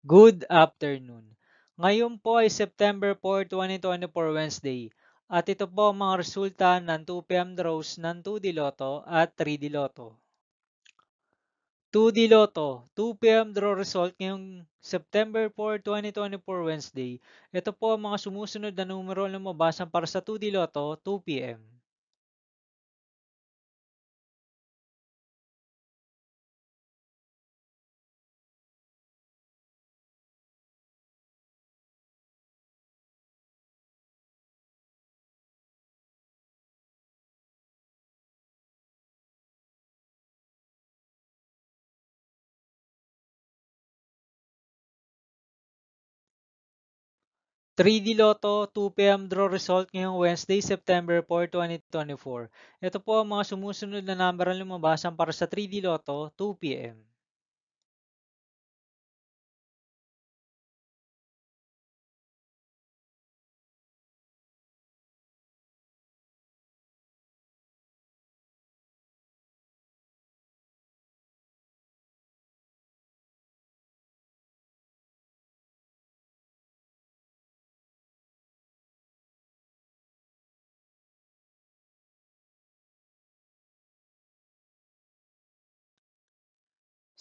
Good afternoon. Ngayon po ay September 4, 2024 Wednesday at ito po ang mga resulta ng 2 p.m. draws ng 2D Lotto at 3D Lotto. 2D Lotto, 2 p.m. draw result ngayong September 4, 2024 Wednesday. Ito po ang mga sumusunod na numero na lumabasan para sa 2D Lotto 2 p.m. 3D Lotto 2 p.m. draw result ngayong Wednesday, September 4, 2024. Ito po ang mga sumusunod na number na lumabasan para sa 3D Lotto 2 p.m.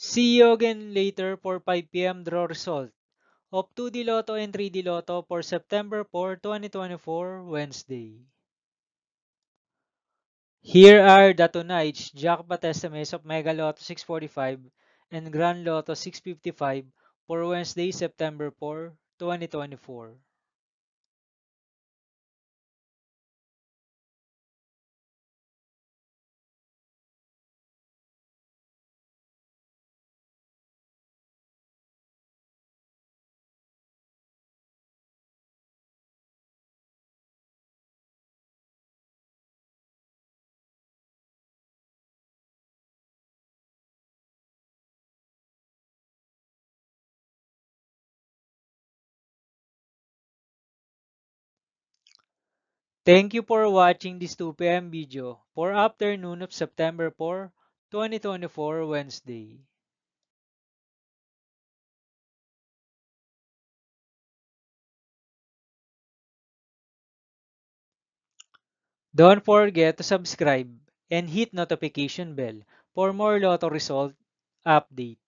'See you again later for 5 p.m. draw result of 2D Lotto and 3D Lotto for September 4, 2024, Wednesday. Here are the tonight's jackpot estimates of Mega Lotto 645 and Grand Lotto 655 for Wednesday, September 4, 2024. Thank you for watching this 2 p.m. video for afternoon of September 4, 2024, Wednesday. Don't forget to subscribe and hit notification bell for more Lotto result update.